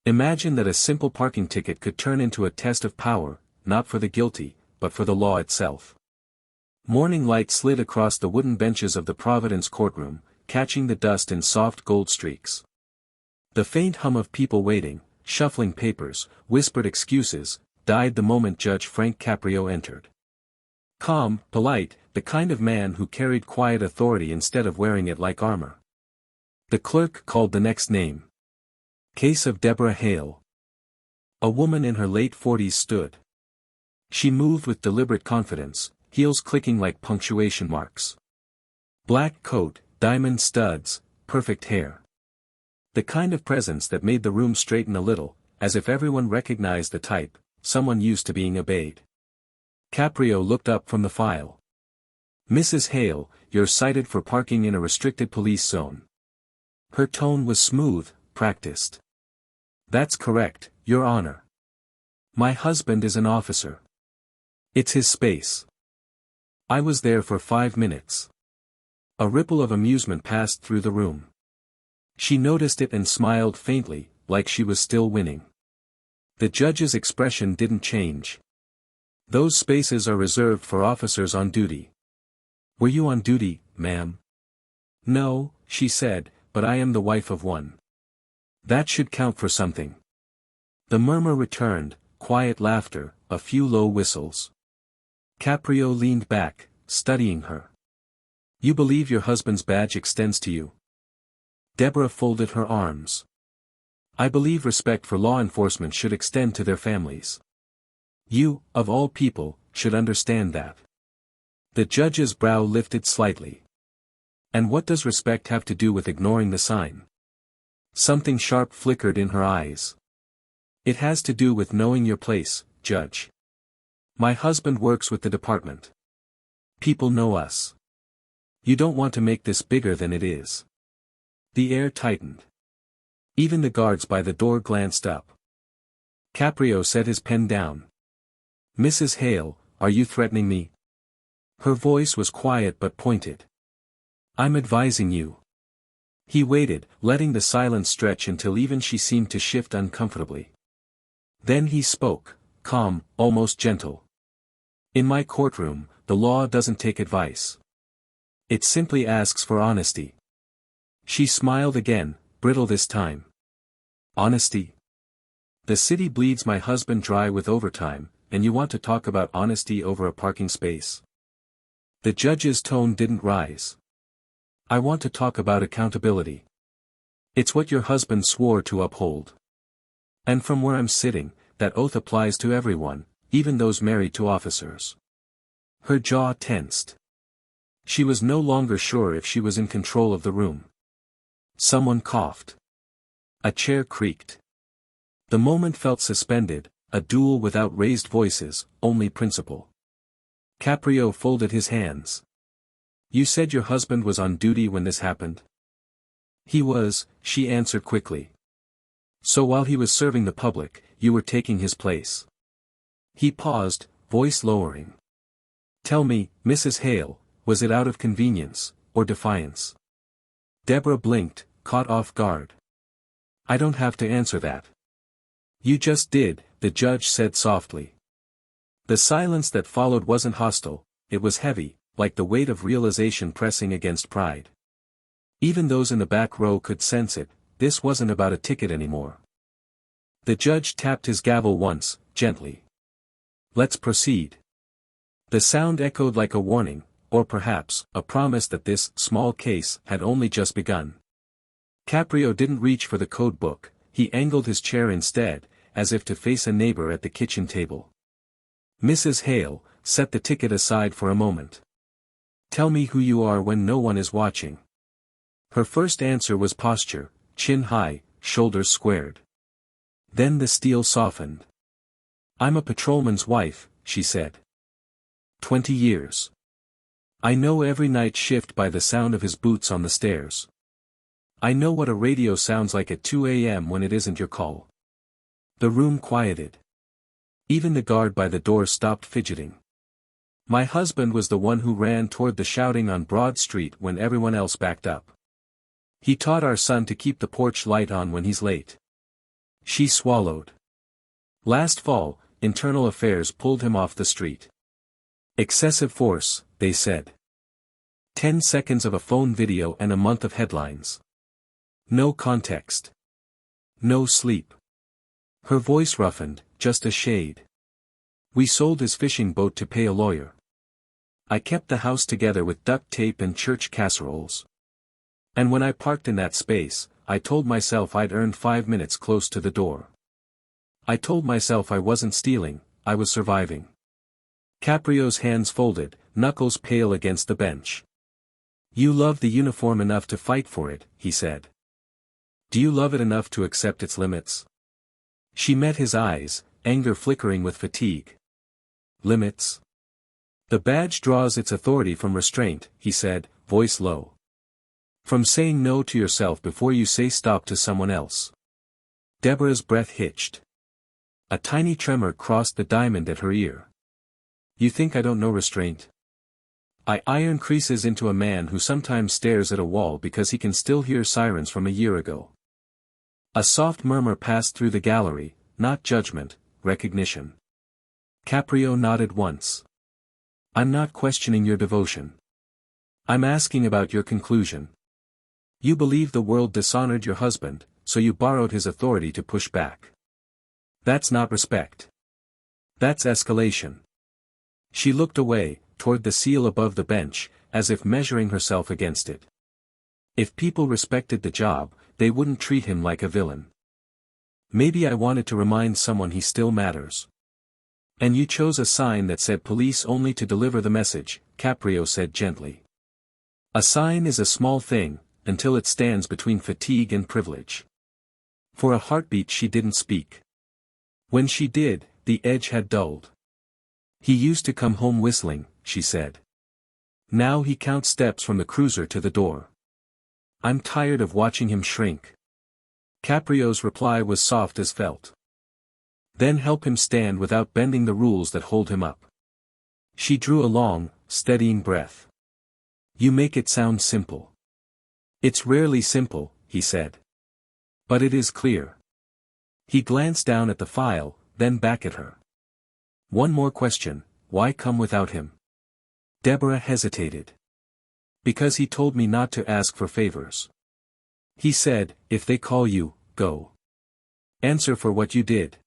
Imagine that a simple parking ticket could turn into a test of power, not for the guilty, but for the law itself. Morning light slid across the wooden benches of the Providence courtroom, catching the dust in soft gold streaks. The faint hum of people waiting, shuffling papers, whispered excuses, died the moment Judge Frank Caprio entered. Calm, polite, the kind of man who carried quiet authority instead of wearing it like armor. The clerk called the next name. Case of Deborah Hale. A woman in her late 40s stood. She moved with deliberate confidence, heels clicking like punctuation marks. Black coat, diamond studs, perfect hair. The kind of presence that made the room straighten a little, as if everyone recognized the type, someone used to being obeyed. Caprio looked up from the file. Mrs. Hale, you're cited for parking in a restricted police zone. Her tone was smooth, practiced. That's correct, Your Honor. My husband is an officer. It's his space. I was there for 5 minutes. A ripple of amusement passed through the room. She noticed it and smiled faintly, like she was still winning. The judge's expression didn't change. Those spaces are reserved for officers on duty. Were you on duty, ma'am? No, she said, but I am the wife of one. That should count for something. The murmur returned, quiet laughter, a few low whistles. Caprio leaned back, studying her. You believe your husband's badge extends to you? Deborah folded her arms. I believe respect for law enforcement should extend to their families. You, of all people, should understand that. The judge's brow lifted slightly. And what does respect have to do with ignoring the sign? Something sharp flickered in her eyes. It has to do with knowing your place, Judge. My husband works with the department. People know us. You don't want to make this bigger than it is. The air tightened. Even the guards by the door glanced up. Caprio set his pen down. Mrs. Hale, are you threatening me? Her voice was quiet but pointed. I'm advising you. He waited, letting the silence stretch until even she seemed to shift uncomfortably. Then he spoke, calm, almost gentle. In my courtroom, the law doesn't take advice. It simply asks for honesty. She smiled again, brittle this time. Honesty? The city bleeds my husband dry with overtime, and you want to talk about honesty over a parking space? The judge's tone didn't rise. I want to talk about accountability. It's what your husband swore to uphold. And from where I'm sitting, that oath applies to everyone, even those married to officers. Her jaw tensed. She was no longer sure if she was in control of the room. Someone coughed. A chair creaked. The moment felt suspended, a duel without raised voices, only principle. Caprio folded his hands. You said your husband was on duty when this happened? He was, she answered quickly. So while he was serving the public, you were taking his place. He paused, voice lowering. Tell me, Mrs. Hale, was it out of convenience, or defiance? Deborah blinked, caught off guard. I don't have to answer that. You just did, the judge said softly. The silence that followed wasn't hostile, it was heavy, like the weight of realization pressing against pride. Even those in the back row could sense it, this wasn't about a ticket anymore. The judge tapped his gavel once, gently. Let's proceed. The sound echoed like a warning, or perhaps, a promise that this small case had only just begun. Caprio didn't reach for the code book, he angled his chair instead, as if to face a neighbor at the kitchen table. Mrs. Hale, set the ticket aside for a moment. Tell me who you are when no one is watching. Her first answer was posture, chin high, shoulders squared. Then the steel softened. I'm a patrolman's wife, she said. 20 years. I know every night shift by the sound of his boots on the stairs. I know what a radio sounds like at 2 a.m. when it isn't your call. The room quieted. Even the guard by the door stopped fidgeting. My husband was the one who ran toward the shouting on Broad Street when everyone else backed up. He taught our son to keep the porch light on when he's late. She swallowed. Last fall, internal affairs pulled him off the street. Excessive force, they said. 10 seconds of a phone video and a month of headlines. No context. No sleep. Her voice roughened, just a shade. We sold his fishing boat to pay a lawyer. I kept the house together with duct tape and church casseroles. And when I parked in that space, I told myself I'd earned 5 minutes close to the door. I told myself I wasn't stealing, I was surviving. Caprio's hands folded, knuckles pale against the bench. You love the uniform enough to fight for it, he said. Do you love it enough to accept its limits? She met his eyes, anger flickering with fatigue. Limits? The badge draws its authority from restraint, he said, voice low. From saying no to yourself before you say stop to someone else. Deborah's breath hitched. A tiny tremor crossed the diamond at her ear. You think I don't know restraint? I iron creases into a man who sometimes stares at a wall because he can still hear sirens from a year ago. A soft murmur passed through the gallery, not judgment, recognition. Caprio nodded once. I'm not questioning your devotion. I'm asking about your conclusion. You believe the world dishonored your husband, so you borrowed his authority to push back. That's not respect. That's escalation. She looked away, toward the seal above the bench, as if measuring herself against it. If people respected the job, they wouldn't treat him like a villain. Maybe I wanted to remind someone he still matters. And you chose a sign that said police only to deliver the message, Caprio said gently. A sign is a small thing, until it stands between fatigue and privilege. For a heartbeat she didn't speak. When she did, the edge had dulled. He used to come home whistling, she said. Now he counts steps from the cruiser to the door. I'm tired of watching him shrink. Caprio's reply was soft as felt. Then help him stand without bending the rules that hold him up. She drew a long, steadying breath. You make it sound simple. It's rarely simple, he said. But it is clear. He glanced down at the file, then back at her. One more question, why come without him? Deborah hesitated. Because he told me not to ask for favors. He said, if they call you, go. Answer for what you did.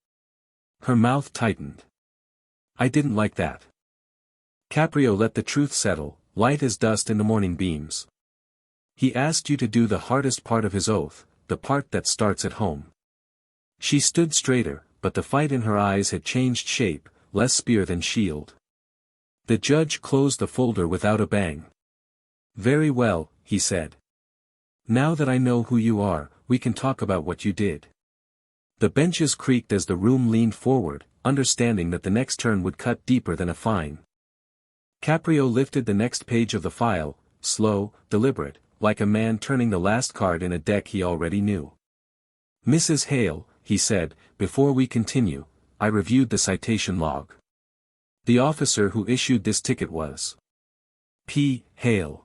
Her mouth tightened. I didn't like that. Caprio let the truth settle, light as dust in the morning beams. He asked you to do the hardest part of his oath, the part that starts at home. She stood straighter, but the fight in her eyes had changed shape, less spear than shield. The judge closed the folder without a bang. Very well, he said. Now that I know who you are, we can talk about what you did. The benches creaked as the room leaned forward, understanding that the next turn would cut deeper than a fine. Caprio lifted the next page of the file, slow, deliberate, like a man turning the last card in a deck he already knew. Mrs. Hale, he said, before we continue, I reviewed the citation log. The officer who issued this ticket was P. Hale.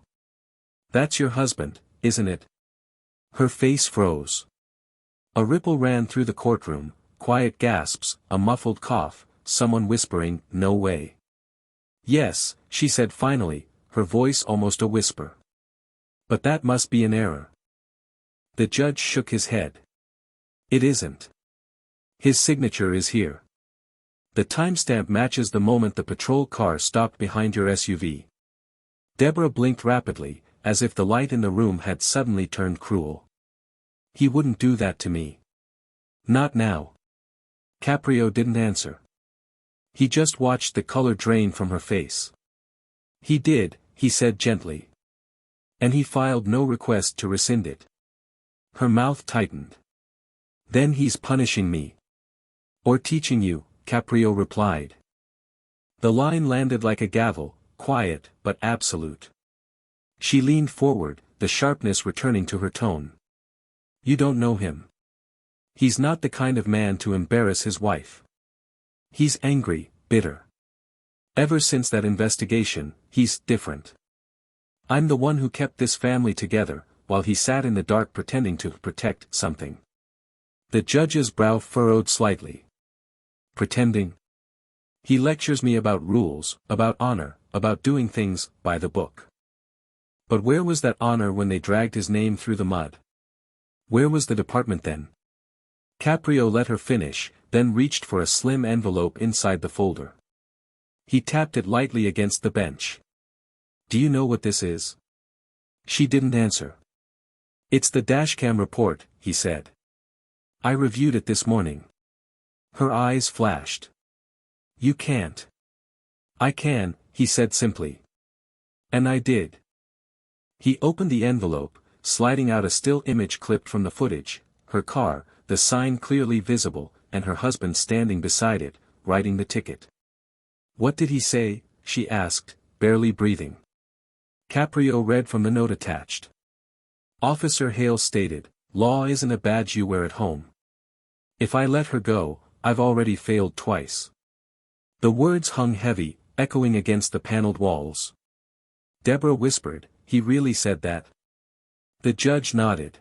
That's your husband, isn't it? Her face froze. A ripple ran through the courtroom, quiet gasps, a muffled cough, someone whispering, no way. Yes, she said finally, her voice almost a whisper. But that must be an error. The judge shook his head. It isn't. His signature is here. The timestamp matches the moment the patrol car stopped behind your SUV. Deborah blinked rapidly, as if the light in the room had suddenly turned cruel. He wouldn't do that to me. Not now. Caprio didn't answer. He just watched the color drain from her face. He did, he said gently. And he filed no request to rescind it. Her mouth tightened. Then he's punishing me. Or teaching you, Caprio replied. The line landed like a gavel, quiet, but absolute. She leaned forward, the sharpness returning to her tone. You don't know him. He's not the kind of man to embarrass his wife. He's angry, bitter. Ever since that investigation, he's different. I'm the one who kept this family together, while he sat in the dark pretending to protect something. The judge's brow furrowed slightly. Pretending? He lectures me about rules, about honor, about doing things by the book. But where was that honor when they dragged his name through the mud? Where was the department then? Caprio let her finish, then reached for a slim envelope inside the folder. He tapped it lightly against the bench. Do you know what this is? She didn't answer. It's the dashcam report, he said. I reviewed it this morning. Her eyes flashed. You can't. I can, he said simply. And I did. He opened the envelope, sliding out a still image clipped from the footage, her car, the sign clearly visible, and her husband standing beside it, writing the ticket. What did he say? She asked, barely breathing. Caprio read from the note attached. Officer Hale stated, "Law isn't a badge you wear at home. If I let her go, I've already failed twice." The words hung heavy, echoing against the paneled walls. Deborah whispered, "He really said that?" The judge nodded.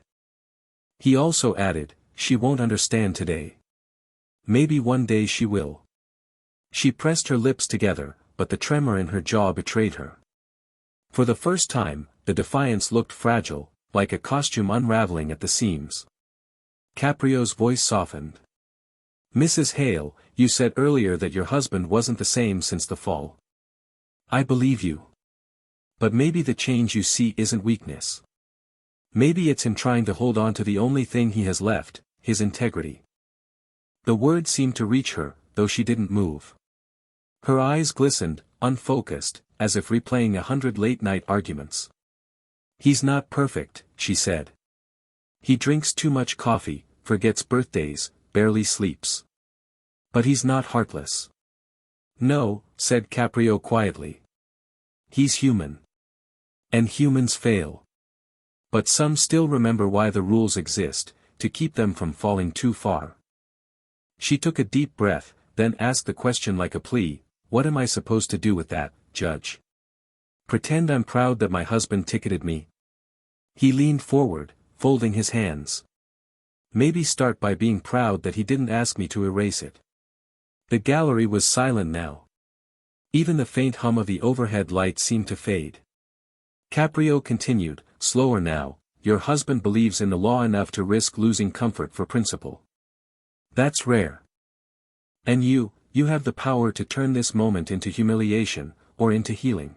He also added, "She won't understand today. Maybe one day she will." She pressed her lips together, but the tremor in her jaw betrayed her. For the first time, the defiance looked fragile, like a costume unraveling at the seams. Caprio's voice softened. "Mrs. Hale, you said earlier that your husband wasn't the same since the fall. I believe you. But maybe the change you see isn't weakness. Maybe it's him trying to hold on to the only thing he has left, his integrity." The words seemed to reach her, though she didn't move. Her eyes glistened, unfocused, as if replaying 100 late-night arguments. "He's not perfect," she said. "He drinks too much coffee, forgets birthdays, barely sleeps. But he's not heartless." "No," said Caprio quietly. "He's human. And humans fail. But some still remember why the rules exist, to keep them from falling too far." She took a deep breath, then asked the question like a plea, "What am I supposed to do with that, Judge? Pretend I'm proud that my husband ticketed me?" He leaned forward, folding his hands. "Maybe start by being proud that he didn't ask me to erase it." The gallery was silent now. Even the faint hum of the overhead light seemed to fade. Caprio continued, slower now, "Your husband believes in the law enough to risk losing comfort for principle. That's rare. And you have the power to turn this moment into humiliation, or into healing.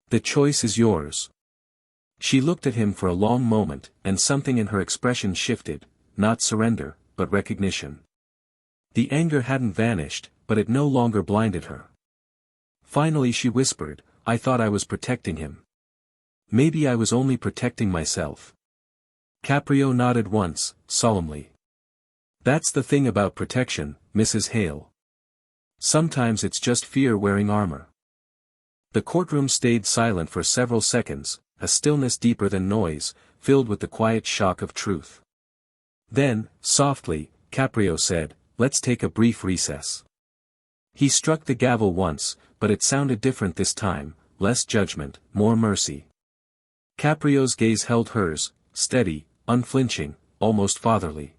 The choice is yours." She looked at him for a long moment, and something in her expression shifted, not surrender, but recognition. The anger hadn't vanished, but it no longer blinded her. Finally she whispered, "I thought I was protecting him. Maybe I was only protecting myself." Caprio nodded once, solemnly. "That's the thing about protection, Mrs. Hale. Sometimes it's just fear wearing armor." The courtroom stayed silent for several seconds, a stillness deeper than noise, filled with the quiet shock of truth. Then, softly, Caprio said, "Let's take a brief recess." He struck the gavel once, but it sounded different this time, less judgment, more mercy. Caprio's gaze held hers, steady, unflinching, almost fatherly.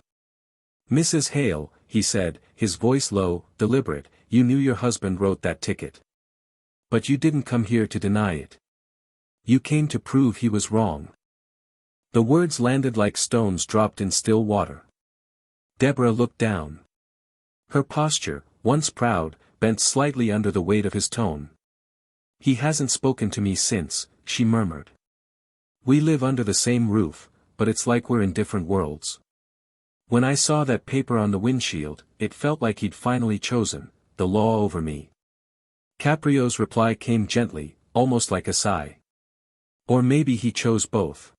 "Mrs. Hale," he said, his voice low, deliberate, "you knew your husband wrote that ticket. But you didn't come here to deny it. You came to prove he was wrong." The words landed like stones dropped in still water. Deborah looked down. Her posture, once proud, bent slightly under the weight of his tone. "He hasn't spoken to me since," she murmured. "We live under the same roof, but it's like we're in different worlds. When I saw that paper on the windshield, it felt like he'd finally chosen the law over me." Caprio's reply came gently, almost like a sigh. "Or maybe he chose both.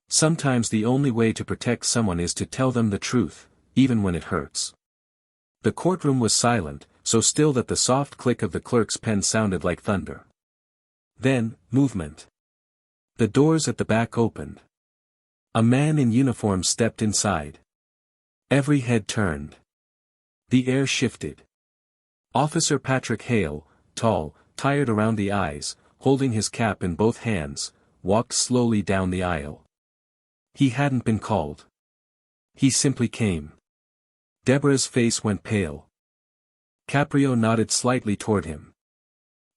Sometimes the only way to protect someone is to tell them the truth, even when it hurts." The courtroom was silent, so still that the soft click of the clerk's pen sounded like thunder. Then, movement. The doors at the back opened. A man in uniform stepped inside. Every head turned. The air shifted. Officer Patrick Hale, tall, tired around the eyes, holding his cap in both hands, walked slowly down the aisle. He hadn't been called. He simply came. Deborah's face went pale. Caprio nodded slightly toward him.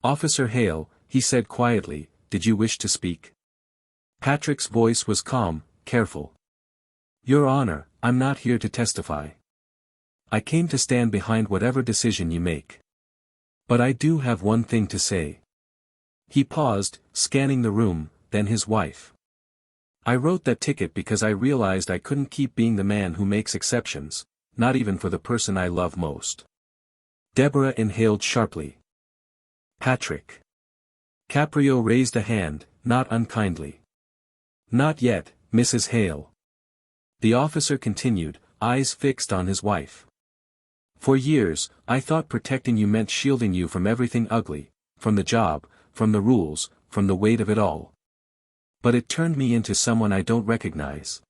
Officer Hale, he said quietly, did you wish to speak? Patrick's voice was calm, careful. Your Honor, I'm not here to testify. I came to stand behind whatever decision you make. But I do have one thing to say. He paused, scanning the room, then his wife. I wrote that ticket because I realized I couldn't keep being the man who makes exceptions, not even for the person I love most. Deborah inhaled sharply. Patrick. Caprio raised a hand, not unkindly. Not yet, Mrs. Hale. The officer continued, eyes fixed on his wife. For years, I thought protecting you meant shielding you from everything ugly, from the job, from the rules, from the weight of it all. But it turned me into someone I don't recognize.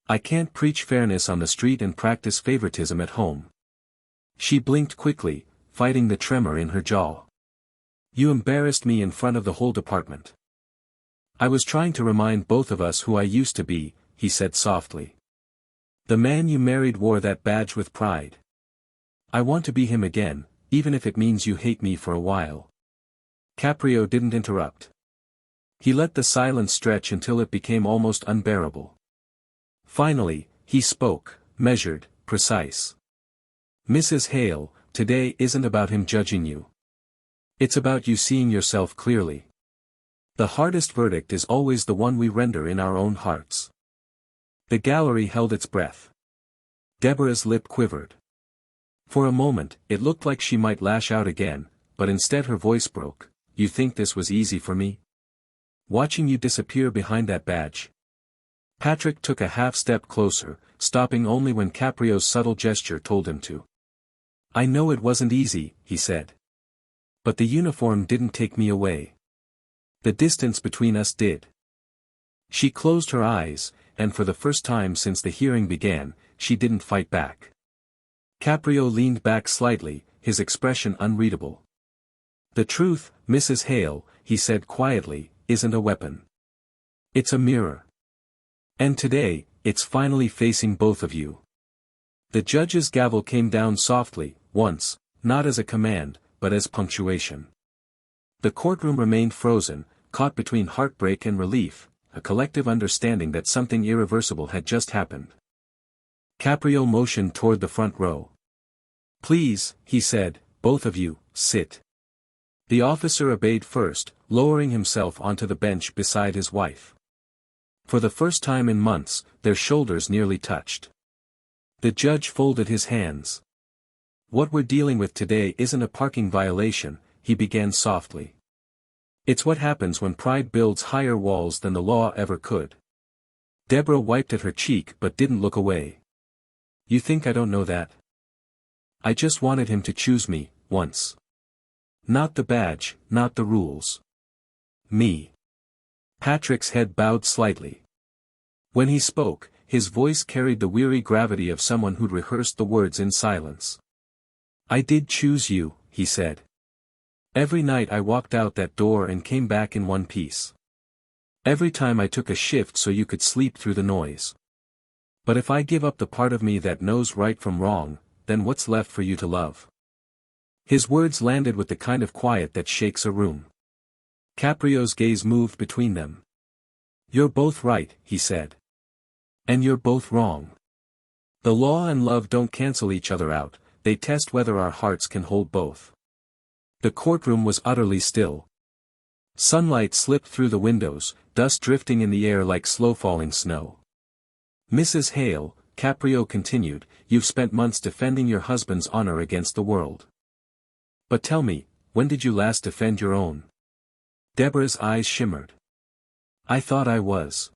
I can't preach fairness on the street and practice favoritism at home. She blinked quickly, fighting the tremor in her jaw. You embarrassed me in front of the whole department. I was trying to remind both of us who I used to be, he said softly. The man you married wore that badge with pride. I want to be him again, even if it means you hate me for a while. Caprio didn't interrupt. He let the silence stretch until it became almost unbearable. Finally, he spoke, measured, precise. Mrs. Hale, today isn't about him judging you. It's about you seeing yourself clearly. The hardest verdict is always the one we render in our own hearts. The gallery held its breath. Deborah's lip quivered. For a moment, it looked like she might lash out again, but instead her voice broke. You think this was easy for me? Watching you disappear behind that badge. Patrick took a half step closer, stopping only when Caprio's subtle gesture told him to. I know it wasn't easy, he said. But the uniform didn't take me away. The distance between us did. She closed her eyes, and for the first time since the hearing began, she didn't fight back. Caprio leaned back slightly, his expression unreadable. The truth, Mrs. Hale, he said quietly, isn't a weapon. It's a mirror. And today, it's finally facing both of you. The judge's gavel came down softly, once, not as a command, but as punctuation. The courtroom remained frozen, caught between heartbreak and relief, a collective understanding that something irreversible had just happened. Caprio motioned toward the front row. Please, he said, both of you, sit. The officer obeyed first, lowering himself onto the bench beside his wife. For the first time in months, their shoulders nearly touched. The judge folded his hands. What we're dealing with today isn't a parking violation, he began softly. It's what happens when pride builds higher walls than the law ever could. Deborah wiped at her cheek but didn't look away. You think I don't know that? I just wanted him to choose me, once. Not the badge, not the rules. Me. Patrick's head bowed slightly. When he spoke, his voice carried the weary gravity of someone who'd rehearsed the words in silence. I did choose you, he said. Every night I walked out that door and came back in one piece. Every time I took a shift so you could sleep through the noise. But if I give up the part of me that knows right from wrong, then what's left for you to love? His words landed with the kind of quiet that shakes a room. Caprio's gaze moved between them. You're both right, he said. And you're both wrong. The law and love don't cancel each other out, they test whether our hearts can hold both. The courtroom was utterly still. Sunlight slipped through the windows, dust drifting in the air like slow-falling snow. Mrs. Hale, Caprio continued, you've spent months defending your husband's honor against the world. But tell me, when did you last defend your own? Deborah's eyes shimmered. I thought I was.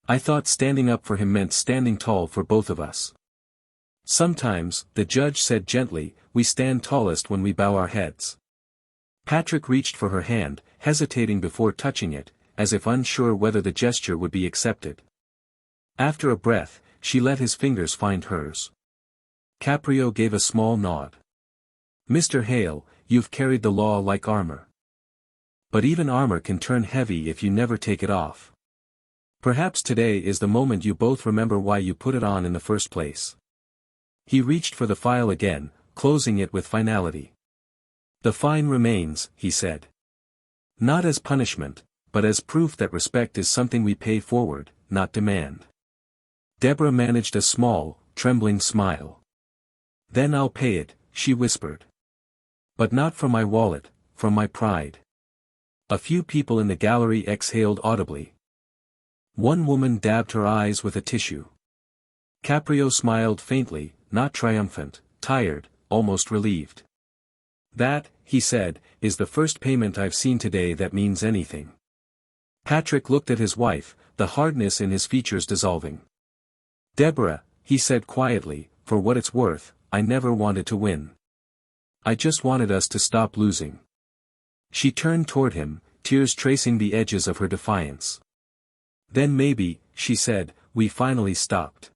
I thought standing up for him meant standing tall for both of us. Sometimes, the judge said gently, we stand tallest when we bow our heads. Patrick reached for her hand, hesitating before touching it, as if unsure whether the gesture would be accepted. After a breath, she let his fingers find hers. Caprio gave a small nod. Mr. Hale, you've carried the law like armor. But even armor can turn heavy if you never take it off. Perhaps today is the moment you both remember why you put it on in the first place. He reached for the file again, closing it with finality. The fine remains, he said. Not as punishment, but as proof that respect is something we pay forward, not demand. Deborah managed a small, trembling smile. Then I'll pay it, she whispered. But not from my wallet, from my pride. A few people in the gallery exhaled audibly. One woman dabbed her eyes with a tissue. Caprio smiled faintly, not triumphant, tired, almost relieved. That, he said, is the first payment I've seen today that means anything. Patrick looked at his wife, the hardness in his features dissolving. Deborah, he said quietly, for what it's worth, I never wanted to win. I just wanted us to stop losing. She turned toward him, tears tracing the edges of her defiance. Then maybe, she said, we finally stopped.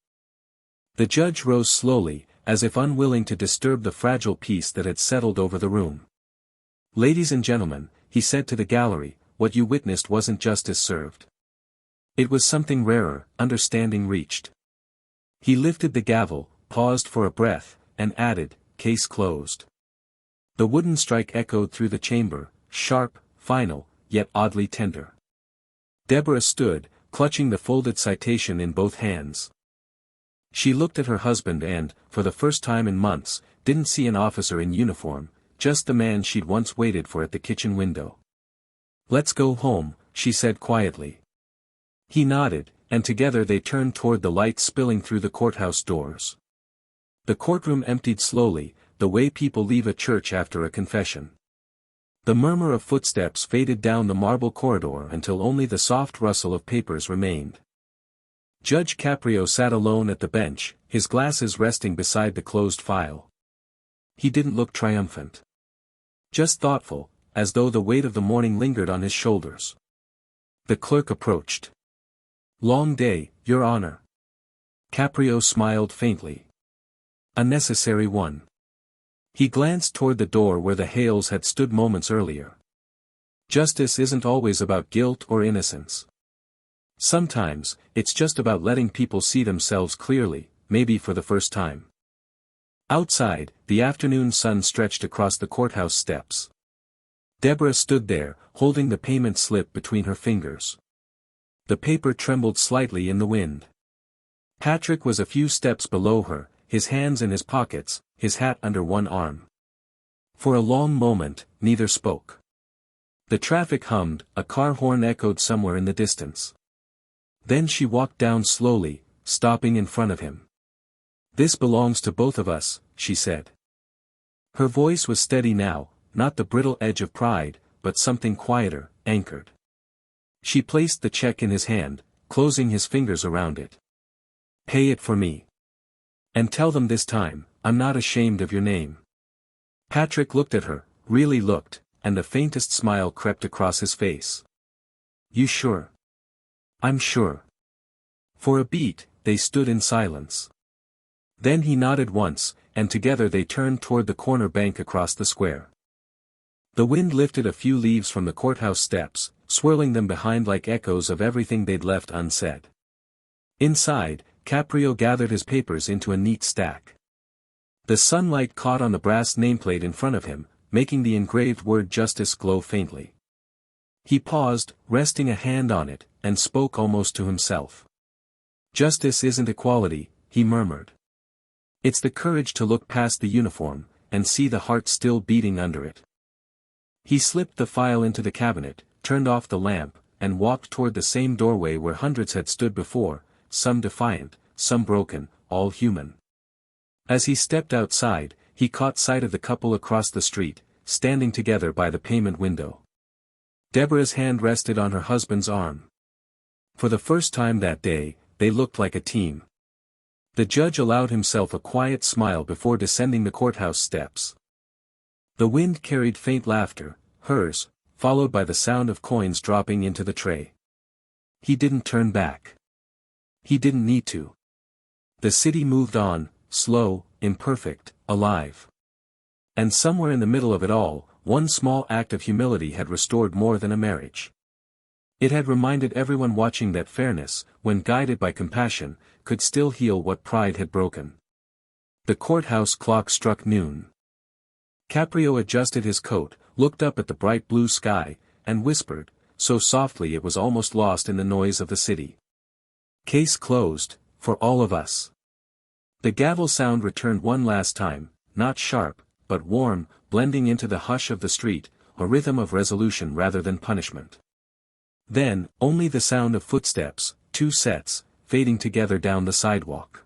The judge rose slowly, as if unwilling to disturb the fragile peace that had settled over the room. Ladies and gentlemen, he said to the gallery, what you witnessed wasn't justice served. It was something rarer, understanding reached. He lifted the gavel, paused for a breath, and added, case closed. The wooden strike echoed through the chamber, sharp, final, yet oddly tender. Deborah stood, clutching the folded citation in both hands. She looked at her husband and, for the first time in months, didn't see an officer in uniform, just the man she'd once waited for at the kitchen window. Let's go home, she said quietly. He nodded, and together they turned toward the light spilling through the courthouse doors. The courtroom emptied slowly, the way people leave a church after a confession. The murmur of footsteps faded down the marble corridor until only the soft rustle of papers remained. Judge Caprio sat alone at the bench, his glasses resting beside the closed file. He didn't look triumphant. Just thoughtful, as though the weight of the morning lingered on his shoulders. The clerk approached. Long day, Your Honor. Caprio smiled faintly. A necessary one. He glanced toward the door where the Hales had stood moments earlier. Justice isn't always about guilt or innocence. Sometimes, it's just about letting people see themselves clearly, maybe for the first time. Outside, the afternoon sun stretched across the courthouse steps. Deborah stood there, holding the payment slip between her fingers. The paper trembled slightly in the wind. Patrick was a few steps below her, his hands in his pockets, his hat under one arm. For a long moment, neither spoke. The traffic hummed, a car horn echoed somewhere in the distance. Then she walked down slowly, stopping in front of him. This belongs to both of us, she said. Her voice was steady now, not the brittle edge of pride, but something quieter, anchored. She placed the check in his hand, closing his fingers around it. Pay it for me. And tell them this time, I'm not ashamed of your name. Patrick looked at her, really looked, and the faintest smile crept across his face. You sure? I'm sure. For a beat, they stood in silence. Then he nodded once, and together they turned toward the corner bank across the square. The wind lifted a few leaves from the courthouse steps, swirling them behind like echoes of everything they'd left unsaid. Inside, Caprio gathered his papers into a neat stack. The sunlight caught on the brass nameplate in front of him, making the engraved word justice glow faintly. He paused, resting a hand on it, and spoke almost to himself. Justice isn't equality, he murmured. It's the courage to look past the uniform, and see the heart still beating under it. He slipped the file into the cabinet, turned off the lamp, and walked toward the same doorway where hundreds had stood before, some defiant, some broken, all human. As he stepped outside, he caught sight of the couple across the street, standing together by the payment window. Deborah's hand rested on her husband's arm. For the first time that day, they looked like a team. The judge allowed himself a quiet smile before descending the courthouse steps. The wind carried faint laughter, hers, followed by the sound of coins dropping into the tray. He didn't turn back. He didn't need to. The city moved on, slow, imperfect, alive. And somewhere in the middle of it all, one small act of humility had restored more than a marriage. It had reminded everyone watching that fairness, when guided by compassion, could still heal what pride had broken. The courthouse clock struck noon. Caprio adjusted his coat, looked up at the bright blue sky, and whispered, so softly it was almost lost in the noise of the city. "Case closed, for all of us." The gavel sound returned one last time, not sharp, but warm, blending into the hush of the street, a rhythm of resolution rather than punishment. Then, only the sound of footsteps, two sets, fading together down the sidewalk.